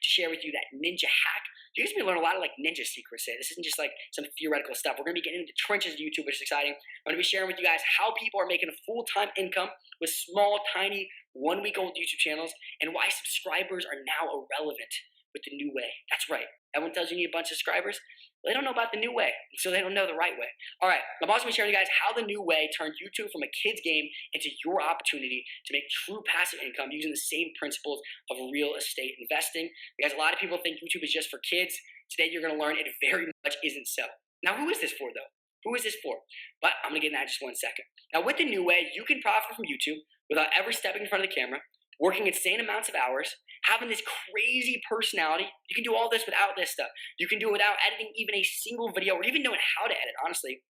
to share with you that ninja hack. You guys are going to learn a lot of like ninja secrets today. This isn't just like some theoretical stuff. We're going to be getting into the trenches of YouTube, which is exciting. I'm going to be sharing with you guys how people are making a full-time income with small, tiny, 1-week-old YouTube channels, and why subscribers are now irrelevant with the new way. That's right. Everyone tells you need a bunch of subscribers. Well, they don't know about the new way, so they don't know the right way. All right, I'm also going to share with you guys how the new way turned YouTube from a kid's game into your opportunity to make true passive income using the same principles of real estate investing. Because a lot of people think YouTube is just for kids. Today, you're going to learn it very much isn't so. Now, who is this for, though? Who is this for? But I'm going to get into that in just 1 second. Now, with the new way, you can profit from YouTube without ever stepping in front of the camera, working insane amounts of hours, having this crazy personality. You can do all this without this stuff. You can do it without editing even a single video or even knowing how to edit, honestly.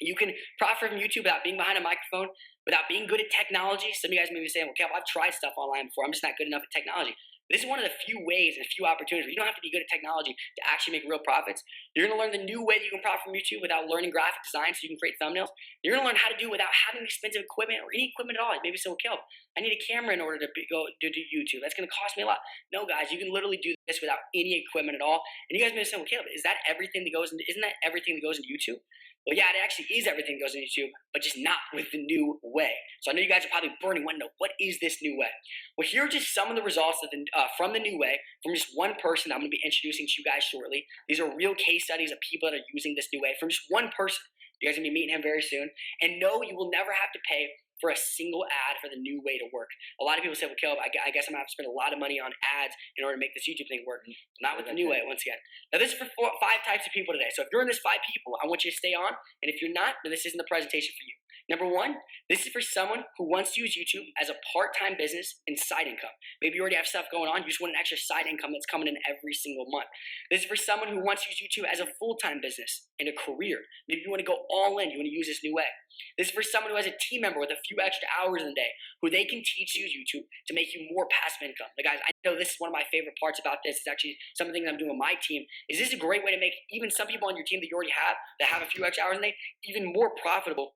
You can profit from YouTube without being behind a microphone, without being good at technology. Some of you guys may be saying, well, Kel, I've tried stuff online before. I'm just not good enough at technology. This is one of the few ways and a few opportunities. You don't have to be good at technology to actually make real profits. You're going to learn the new way that you can profit from YouTube without learning graphic design so you can create thumbnails. You're going to learn how to do it without having expensive equipment or any equipment at all. Maybe say, well, Kel, I need a camera in order to go to do YouTube. That's going to cost me a lot. No, guys, you can literally do this without any equipment at all. And you guys may say, well, Caleb, is that everything that goes into, isn't that everything that goes into YouTube? Well, yeah, it actually is everything that goes into YouTube, but just not with the new way. So I know you guys are probably burning one note. What is this new way? Well, here are just some of the results of from the new way, from just one person that I'm going to be introducing to you guys shortly. These are real case studies of people that are using this new way from just one person. You guys are going to be meeting him very soon. And no, you will never have to pay for a single ad for the new way to work. A lot of people say, well, Caleb, I guess I'm going to have to spend a lot of money on ads in order to make this YouTube thing work. Not with the new way, once again. Now, this is for 5 types of people today. So if you're in this 5 people, I want you to stay on. And if you're not, then this isn't the presentation for you. Number 1, this is for someone who wants to use YouTube as a part-time business and side income. Maybe you already have stuff going on. You just want an extra side income that's coming in every single month. This is for someone who wants to use YouTube as a full-time business and a career. Maybe you want to go all in. You want to use this new way. This is for someone who has a team member with a few extra hours in the day who they can teach use YouTube to make you more passive income. Like, guys, I know this is one of my favorite parts about this. It's actually some of the things I'm doing with my team. Is this a great way to make even some people on your team that you already have that have a few extra hours in the day even more profitable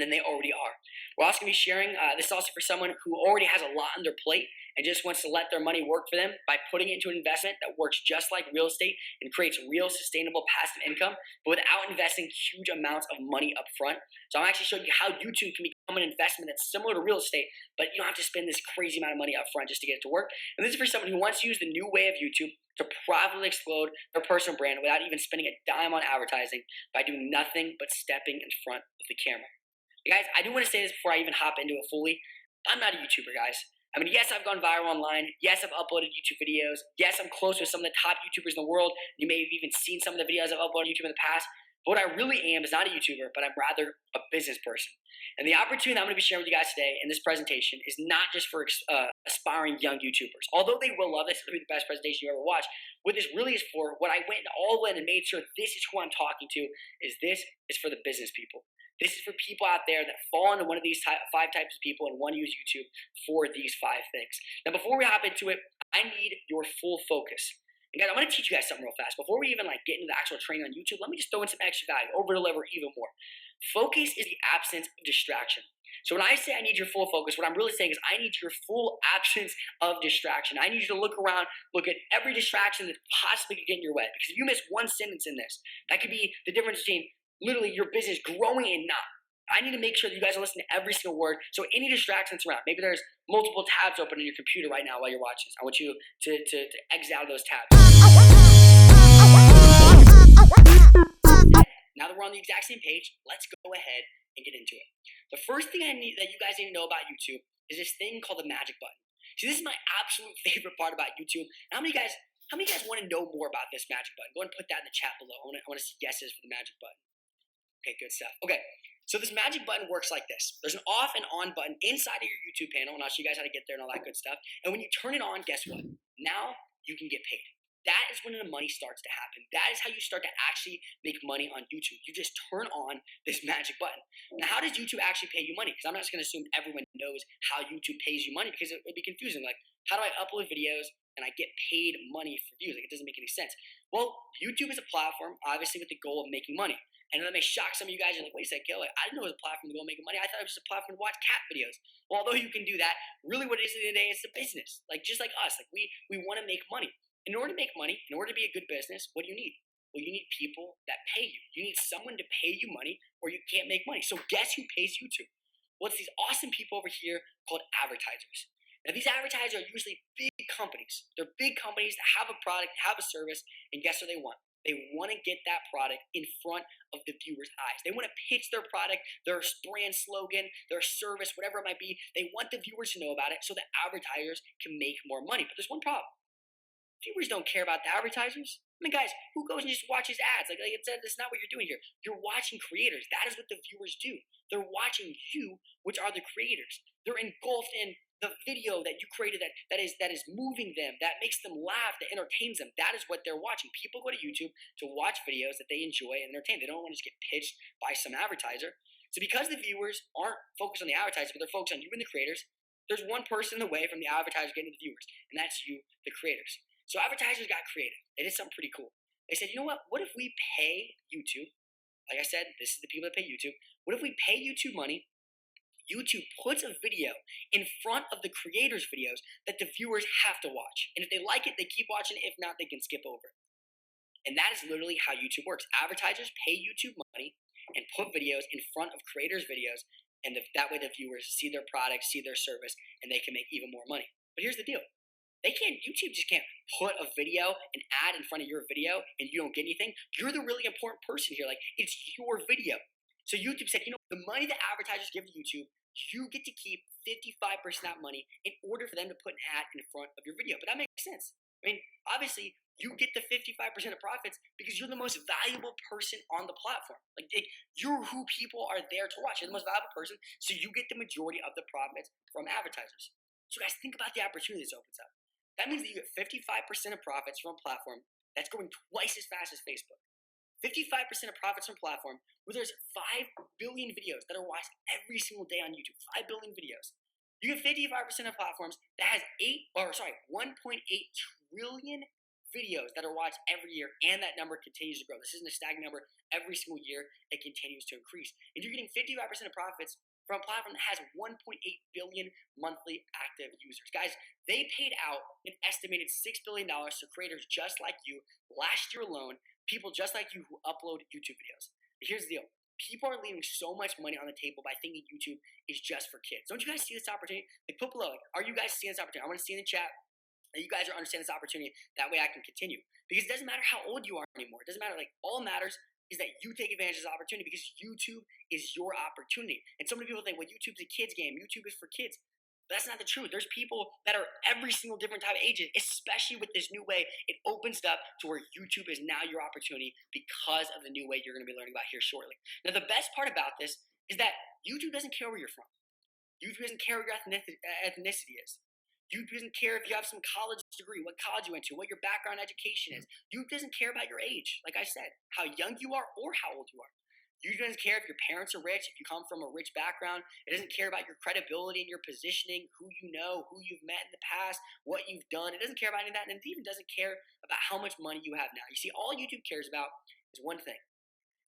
than they already are. We're also going to be sharing, this is also for someone who already has a lot on their plate and just wants to let their money work for them by putting it into an investment that works just like real estate and creates real sustainable passive income, but without investing huge amounts of money up front. So I'm actually showing you how YouTube can become an investment that's similar to real estate, but you don't have to spend this crazy amount of money up front just to get it to work. And this is for someone who wants to use the new way of YouTube to profitably explode their personal brand without even spending a dime on advertising by doing nothing but stepping in front of the camera. Guys, I do want to say this before I even hop into it fully. I'm not a YouTuber, guys. I mean, yes, I've gone viral online. Yes, I've uploaded YouTube videos. Yes, I'm close with some of the top YouTubers in the world. You may have even seen some of the videos I've uploaded on YouTube in the past. But what I really am is not a YouTuber, but I'm rather a business person. And the opportunity that I'm going to be sharing with you guys today in this presentation is not just for aspiring young YouTubers. Although they will love this, it'll be the best presentation you ever watch. What this really is for, what I went all in and made sure this is who I'm talking to, is this is for the business people. This is for people out there that fall into one of these 5 types of people and want to use YouTube for these 5 things. Now, before we hop into it, I need your full focus. And guys, I'm going to teach you guys something real fast. Before we even get into the actual training on YouTube, let me just throw in some extra value, over-deliver even more. Focus is the absence of distraction. So when I say I need your full focus, what I'm really saying is I need your full absence of distraction. I need you to look around, look at every distraction that possibly could get in your way. Because if you miss one sentence in this, that could be the difference between literally your business growing and not. I need to make sure that you guys are listening to every single word. So any distractions around, maybe there's multiple tabs open in your computer right now while you're watching this. I want you to exit out of those tabs. Now that we're on the exact same page, let's go ahead and get into it. The first thing that you guys need to know about YouTube is this thing called the magic button. See, this is my absolute favorite part about YouTube. How many of you guys want to know more about this magic button? Go ahead and put that in the chat below. I want to see yeses for the magic button. Okay, good stuff. Okay, so this magic button works like this. There's an off and on button inside of your YouTube panel, and I'll show you guys how to get there and all that good stuff. And when you turn it on, guess what? Now you can get paid. That is when the money starts to happen. That is how you start to actually make money on YouTube. You just turn on this magic button. Now, how does YouTube actually pay you money? Because I'm not just going to assume everyone knows how YouTube pays you money because it would be confusing. Like, how do I upload videos and I get paid money for views? Like, it doesn't make any sense. Well, YouTube is a platform, obviously, with the goal of making money. And that may shock some of you guys. You're like, wait a second, Gil, I didn't know it was a platform to go making money. I thought it was just a platform to watch cat videos. Well, although you can do that, really what it is at the end of the day, it's a business. Like, just like us. Like, we want to make money. In order to make money, in order to be a good business, what do you need? Well, you need people that pay you. You need someone to pay you money or you can't make money. So guess who pays YouTube? Well, it's these awesome people over here called advertisers. Now, these advertisers are usually big companies. They're big companies that have a product, have a service, and guess what they want? They want to get that product in front of the viewer's eyes. They want to pitch their product, their brand slogan, their service, whatever it might be. They want the viewers to know about it so that advertisers can make more money. But there's one problem. Viewers don't care about the advertisers. I mean, guys, who goes and just watches ads? Like I said, that's not what you're doing here. You're watching creators. That is what the viewers do. They're watching you, which are the creators. They're engulfed in the video that you created that is moving them, that makes them laugh, that entertains them. That is what they're watching. People go to YouTube to watch videos that they enjoy and entertain. They don't want to just get pitched by some advertiser. So because the viewers aren't focused on the advertiser, but they're focused on you and the creators, there's one person in the way from the advertiser getting to the viewers, and that's you, the creators. So advertisers got creative. They did something pretty cool. They said, you know what? What if we pay YouTube? Like I said, this is the people that pay YouTube. What if we pay YouTube money? YouTube puts a video in front of the creators' videos that the viewers have to watch. And if they like it, they keep watching it. If not, they can skip over it. And that is literally how YouTube works. Advertisers pay YouTube money and put videos in front of creators' videos. And that way the viewers see their product, see their service, and they can make even more money. But here's the deal. YouTube just can't put a video, an ad in front of your video and you don't get anything. You're the really important person here. Like, it's your video. So YouTube said, the money that advertisers give to YouTube, you get to keep 55% of that money in order for them to put an ad in front of your video. But that makes sense. I mean, obviously, you get the 55% of profits because you're the most valuable person on the platform. Like you're who people are there to watch. You're the most valuable person, so you get the majority of the profits from advertisers. So guys, think about the opportunity this opens up. That means that you get 55% of profits from a platform that's growing twice as fast as Facebook. 55% of profits from a platform where there's 5 billion videos that are watched every single day on YouTube. 5 billion videos. You get 55% of platforms that has 1.8 trillion videos that are watched every year, and that number continues to grow. This isn't a stagnant number. Every single year, it continues to increase. And you're getting 55% of profits from a platform that has 1.8 billion monthly active users. Guys, they paid out an estimated $6 billion to creators just like you last year alone, people just like you who upload YouTube videos. But here's the deal. People are leaving so much money on the table by thinking YouTube is just for kids. Don't you guys see this opportunity? Like, put below, are you guys seeing this opportunity? I want to see in the chat that you guys are understanding this opportunity. That way I can continue. Because it doesn't matter how old you are anymore. It doesn't matter. Like, all that matters is that you take advantage of this opportunity because YouTube is your opportunity. And so many people think, well, YouTube's a kid's game. YouTube is for kids. But that's not the truth. There's people that are every single different type of age, especially with this new way. It opens it up to where YouTube is now your opportunity because of the new way you're going to be learning about here shortly. Now, the best part about this is that YouTube doesn't care where you're from. YouTube doesn't care what your ethnicity is. YouTube doesn't care if you have some college degree, what college you went to, what your background education is. YouTube doesn't care about your age, like I said, how young you are or how old you are. YouTube doesn't care if your parents are rich, if you come from a rich background. It doesn't care about your credibility and your positioning, who you know, who you've met in the past, what you've done. It doesn't care about any of that, and it even doesn't care about how much money you have now. You see, all YouTube cares about is one thing,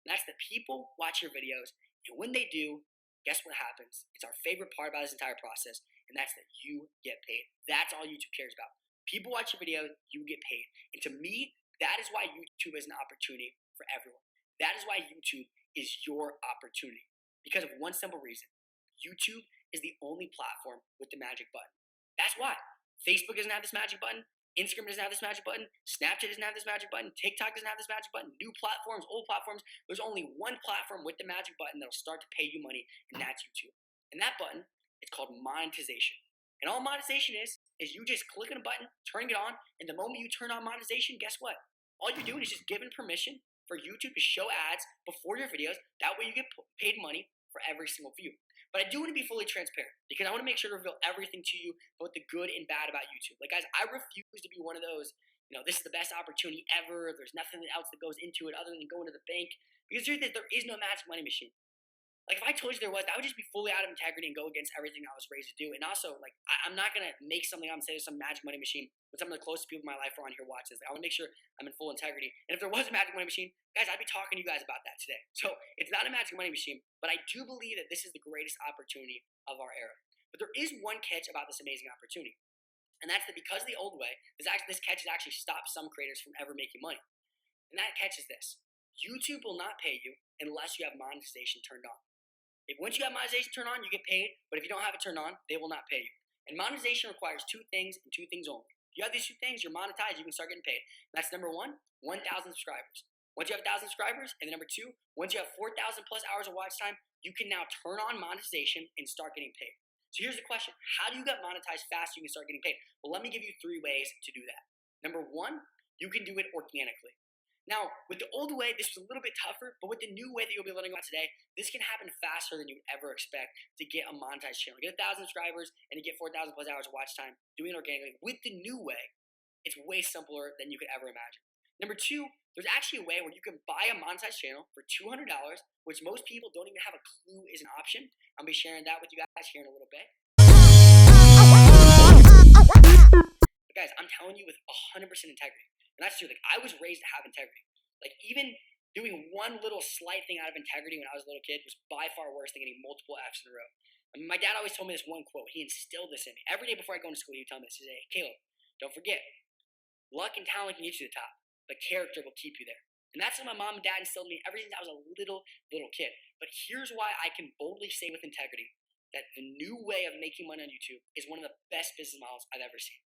and that's that people watch your videos, and when they do, guess what happens? It's our favorite part about this entire process, and that's that you get paid. That's all YouTube cares about. People watch your videos, you get paid. And to me, that is why YouTube is an opportunity for everyone. That is why YouTube is your opportunity. Because of one simple reason. YouTube is the only platform with the magic button. That's why. Facebook doesn't have this magic button. Instagram doesn't have this magic button. Snapchat doesn't have this magic button. TikTok doesn't have this magic button. New platforms, old platforms. There's only one platform with the magic button that'll start to pay you money, and that's YouTube. And that button, it's called monetization. And all monetization is you just clicking a button, turning it on, and the moment you turn on monetization, guess what? All you're doing is just giving permission for YouTube to show ads before your videos. That way you get paid money for every single view. But I do want to be fully transparent because I want to make sure to reveal everything to you, both the good and bad about YouTube. Like, guys, I refuse to be one of those, this is the best opportunity ever. There's nothing else that goes into it other than going to the bank. Because there is no magic money machine. Like, if I told you there was, that would just be fully out of integrity and go against everything I was raised to do. And also, like, I'm not going to make something up and say there's some magic money machine when some of the closest people in my life are on here watching this. I want to make sure I'm in full integrity. And if there was a magic money machine, guys, I'd be talking to you guys about that today. So it's not a magic money machine, but I do believe that this is the greatest opportunity of our era. But there is one catch about this amazing opportunity. And that's that because of the old way, this catch has actually stopped some creators from ever making money. And that catch is this: YouTube will not pay you unless you have monetization turned on. Once you have monetization turned on, you get paid. But if you don't have it turned on, they will not pay you. And monetization requires two things and two things only. If you have these two things, you're monetized, you can start getting paid. And that's number one, 1,000 subscribers. Once you have 1,000 subscribers, and then number two, once you have 4,000 plus hours of watch time, you can now turn on monetization and start getting paid. So here's the question: how do you get monetized fast so you can start getting paid? Well, let me give you 3 ways to do that. Number one, you can do it organically. Now, with the old way, this was a little bit tougher, but with the new way that you'll be learning about today, this can happen faster than you would ever expect to get a monetized channel. Get 1,000 subscribers and to get 4,000 plus hours of watch time doing it organically. With the new way, it's way simpler than you could ever imagine. Number two, there's actually a way where you can buy a monetized channel for $200, which most people don't even have a clue is an option. I'll be sharing that with you guys here in a little bit. But guys, I'm telling you with 100% integrity. And that's true. Like, I was raised to have integrity. Like, even doing one little slight thing out of integrity when I was a little kid was by far worse than getting multiple F's in a row. I mean, my dad always told me this one quote. He instilled this in me. Every day before I go into school, he would tell me this. He'd say, "Hey, Caleb, don't forget, luck and talent can get you to the top, but character will keep you there." And that's what my mom and dad instilled in me ever since I was a little kid. But here's why I can boldly say with integrity that the new way of making money on YouTube is one of the best business models I've ever seen.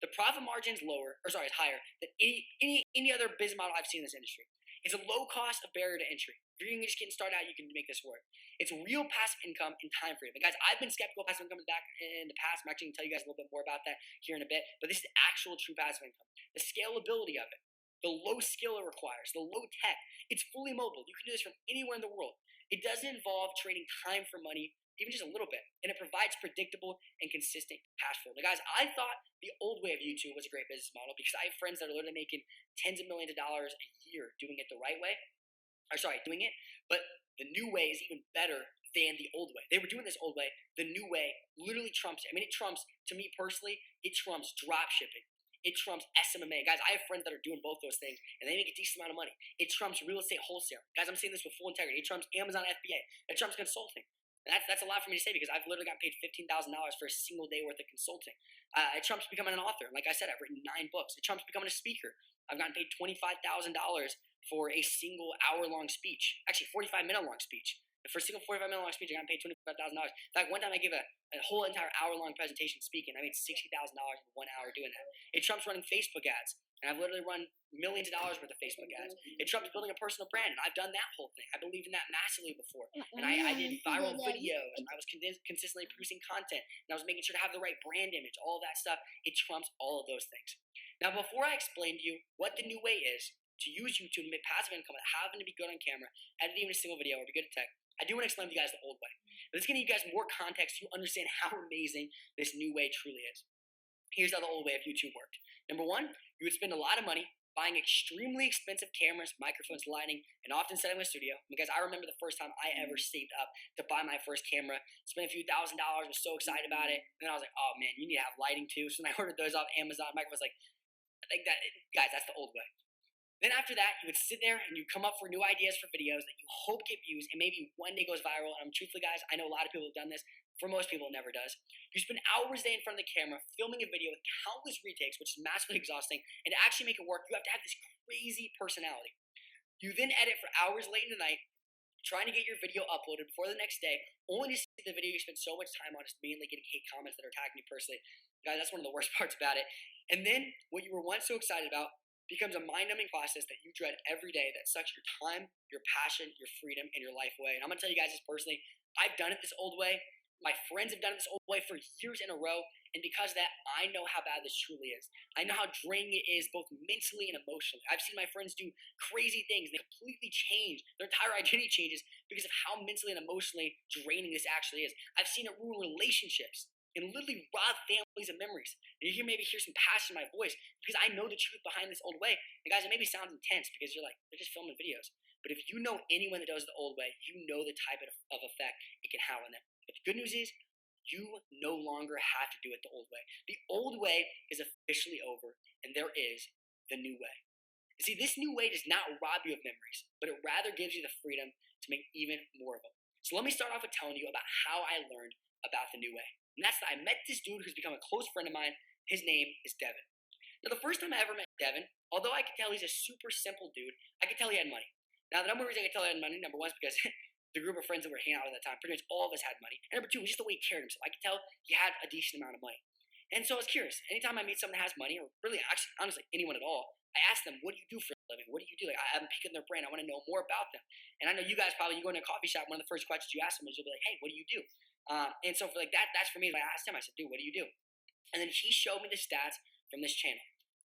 The profit margin is higher than any other business model I've seen in this industry. It's a low cost of barrier to entry. If you're just getting started out, you can make this work. It's real passive income in time freedom. And guys, I've been skeptical of passive income in the past. I'm actually going to tell you guys a little bit more about that here in a bit. But this is actual true passive income. The scalability of it, the low skill it requires, the low tech. It's fully mobile. You can do this from anywhere in the world. It doesn't involve trading time for money, even just a little bit. And it provides predictable and consistent cash flow. Now, guys, I thought the old way of YouTube was a great business model because I have friends that are literally making tens of millions of dollars a year doing it the right way. But the new way is even better than the old way. They were doing this old way. The new way literally trumps it. I mean, it trumps, to me personally, it trumps drop shipping. It trumps SMMA. Guys, I have friends that are doing both those things, and they make a decent amount of money. It trumps real estate wholesale. Guys, I'm saying this with full integrity. It trumps Amazon FBA. It trumps consulting. And that's a lot for me to say because I've literally got paid $15,000 for a single day worth of consulting. It trumps becoming an author. Like I said, I've written 9 books. It trumps becoming a speaker. I've gotten paid $25,000 for a single hour-long speech. Actually, 45-minute long speech. For a single 45-minute long speech, I got paid $25,000. In fact, one time I gave a whole entire hour-long presentation speaking. I made $60,000 in 1 hour doing that. It trumps running Facebook ads. And I've literally run millions of dollars worth of Facebook ads. It trumps building a personal brand, and I've done that whole thing. I believed in that massively before. And I did viral videos, and I was consistently producing content, and I was making sure to have the right brand image, all of that stuff. It trumps all of those things. Now, before I explain to you what the new way is to use YouTube to make passive income without having to be good on camera, edit even a single video, or be good at tech, I do want to explain to you guys the old way. But it's going to give you guys more context so you understand how amazing this new way truly is. Here's how the old way of YouTube worked. Number one, you would spend a lot of money buying extremely expensive cameras, microphones, lighting, and often setting up a studio. Because I remember the first time I ever saved up to buy my first camera, spent a few $1,000s, was so excited about it. And then I was like, oh man, you need to have lighting too. So then I ordered those off Amazon. Microphones, guys, that's the old way. Then after that, you would sit there and you'd come up for new ideas for videos that you hope get views and maybe one day goes viral. And truthfully, guys, I know a lot of people have done this. For most people, it never does. You spend hours a day in front of the camera filming a video with countless retakes, which is massively exhausting. And to actually make it work, you have to have this crazy personality. You then edit for hours late in the night, trying to get your video uploaded before the next day, only to see the video you spent so much time on is mainly getting hate comments that are attacking me personally. Guys, that's one of the worst parts about it. And then what you were once so excited about becomes a mind-numbing process that you dread every day that sucks your time, your passion, your freedom, and your life away. And I'm going to tell you guys this personally. I've done it this old way. My friends have done it this old way for years in a row. And because of that, I know how bad this truly is. I know how draining it is both mentally and emotionally. I've seen my friends do crazy things. They completely change. Their entire identity changes because of how mentally and emotionally draining this actually is. I've seen it ruin relationships and literally rob families of memories. And you maybe hear some passion in my voice because I know the truth behind this old way. And guys, it maybe sounds intense because you're like, they're just filming videos. But if you know anyone that does the old way, you know the type of effect it can have on them. But the good news is, you no longer have to do it the old way. The old way is officially over, and there is the new way. You see, this new way does not rob you of memories, but it rather gives you the freedom to make even more of them. So let me start off with telling you about how I learned about the new way. And that's that I met this dude who's become a close friend of mine His name is Devin. Now, the first time I ever met Devin, although I could tell he's a super simple dude, I could tell he had money. Now, the number one reason I could tell he had money, number one, is because the group of friends that were hanging out at that time, pretty much all of us had money. And number two was just the way he carried himself. I could tell he had a decent amount of money. And so I was curious. Anytime I meet someone that has money, or really, actually, honestly, anyone at all, I ask them, what do you do for a living? What do you do? Like, I'm picking their brain. I want to know more about them. And I know you guys probably, you go into a coffee shop, one of the first questions you ask them is you'll be like, hey, what do you do? And so for like that's for me. I asked him, I said, dude, what do you do? And then he showed me the stats from this channel.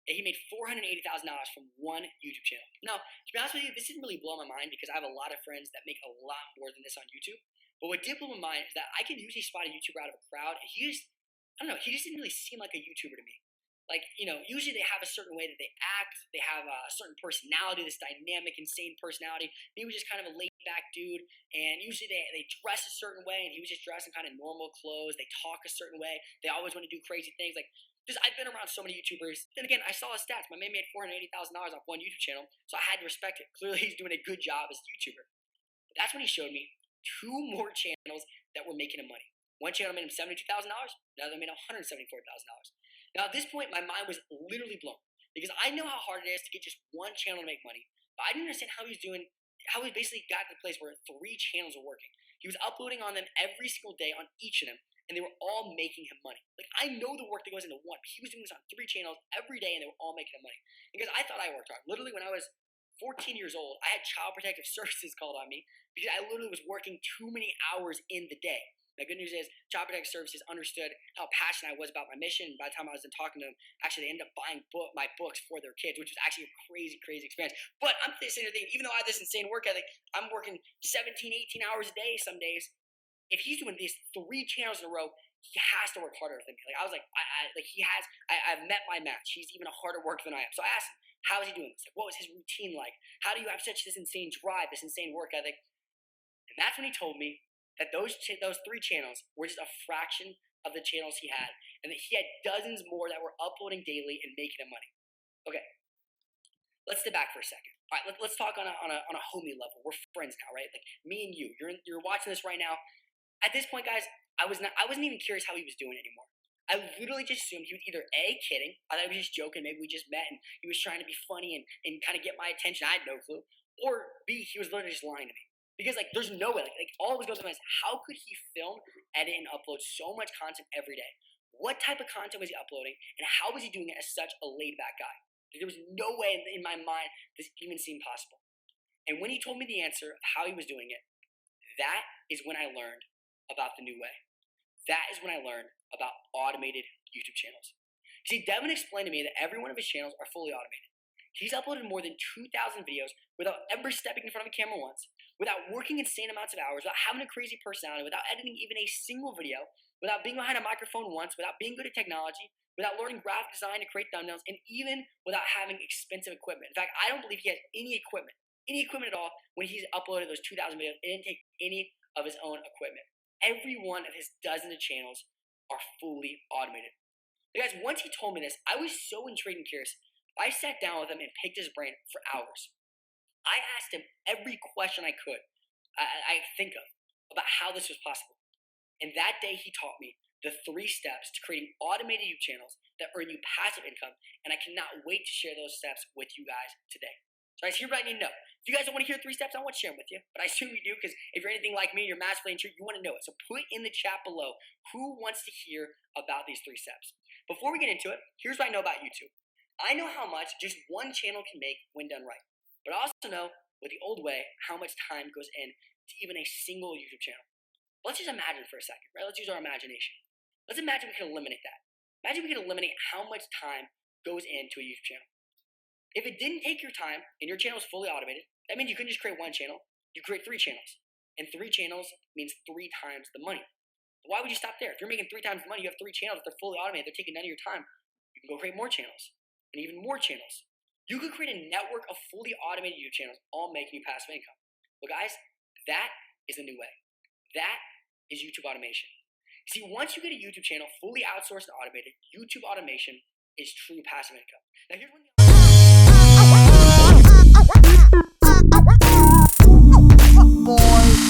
And he made $480,000 from one YouTube channel. Now, to be honest with you, this didn't really blow my mind because I have a lot of friends that make a lot more than this on YouTube. But what did blow my mind is that I can usually spot a YouTuber out of a crowd, and he just didn't really seem like a YouTuber to me. Like, usually they have a certain way that they act, they have a certain personality, this dynamic, insane personality. He was just kind of a laid-back dude, and usually they dress a certain way, and he was just dressed in kind of normal clothes. They talk a certain way. They always want to do crazy things. Like, I've been around so many YouTubers. Then again, I saw his stats. My man made $480,000 off one YouTube channel, so I had to respect it. Clearly, he's doing a good job as a YouTuber. But that's when he showed me two more channels that were making him money. One channel made him $72,000. Another made him $174,000. Now, at this point, my mind was literally blown because I know how hard it is to get just one channel to make money, but I didn't understand how he was doing. How he basically got to the place where 3 channels were working. He was uploading on them every single day on each of them, and they were all making him money. Like, I know the work that goes into one, but he was doing this on 3 channels every day, and they were all making him money. Because I thought I worked hard. Literally, when I was 14 years old, I had Child Protective Services called on me because I literally was working too many hours in the day. The good news is Child Protective Services understood how passionate I was about my mission. By the time I was done talking to them, actually they ended up buying my books for their kids, which was actually a crazy, crazy experience. But I'm sitting there thinking, even though I have this insane work ethic, I'm working 17, 18 hours a day some days. If he's doing these 3 channels in a row, he has to work harder than me. Like, I was like, I've met my match. He's even a harder worker than I am. So I asked him, how is he doing this? Like, what was his routine like? How do you have such this insane drive, this insane work ethic? And that's when he told me that those 3 channels were just a fraction of the channels he had, and that he had dozens more that were uploading daily and making him money. Okay, let's step back for a second. All right, let's talk on a homie level. We're friends now, right? Like me and you. You're watching this right now. At this point, guys, I wasn't even curious how he was doing anymore. I literally just assumed he was either A, kidding, I thought he was just joking, maybe we just met and he was trying to be funny and kind of get my attention. I had no clue. Or B, he was literally just lying to me. Because, like, there's no way. Like all of us goes to my mind is, how could he film, edit, and upload so much content every day? What type of content was he uploading, and how was he doing it as such a laid-back guy? There was no way in my mind this even seemed possible. And when he told me the answer of how he was doing it, that is when I learned about the new way. That is when I learned about automated YouTube channels. See, Devin explained to me that every one of his channels are fully automated. He's uploaded more than 2,000 videos without ever stepping in front of a camera once, without working insane amounts of hours, without having a crazy personality, without editing even a single video, without being behind a microphone once, without being good at technology, without learning graphic design to create thumbnails, and even without having expensive equipment. In fact, I don't believe he has any equipment at all when he's uploaded those 2,000 videos. He didn't take any of his own equipment. Every one of his dozens of channels are fully automated. You guys, once he told me this, I was so intrigued and curious. I sat down with him and picked his brain for hours. I asked him every question I could, I think of, about how this was possible. And that day he taught me the 3 steps to creating automated YouTube channels that earn you passive income, and I cannot wait to share those steps with you guys today. So guys, here's what I need to know. If you guys don't want to hear 3 steps, I want to share them with you, but I assume you do, because if you're anything like me, you're massively intrigued, you want to know it. So put in the chat below who wants to hear about these 3 steps. Before we get into it, here's what I know about YouTube. I know how much just one channel can make when done right. But I also know, with the old way, how much time goes into even a single YouTube channel. Let's just imagine for a second, right? Let's use our imagination. Let's imagine we can eliminate that. Imagine we can eliminate how much time goes into a YouTube channel. If it didn't take your time and your channel is fully automated, that means you couldn't just create 1 channel. You create 3 channels. And 3 channels means 3 times the money. But why would you stop there? If you're making 3 times the money, you have 3 channels, they're fully automated, they're taking none of your time, you can go create more channels. And even more channels. You could create a network of fully automated YouTube channels, all making you passive income. Well, guys, that is the new way. That is YouTube automation. See, once you get a YouTube channel fully outsourced and automated, YouTube automation is true passive income. Now, here's one thing. Boy.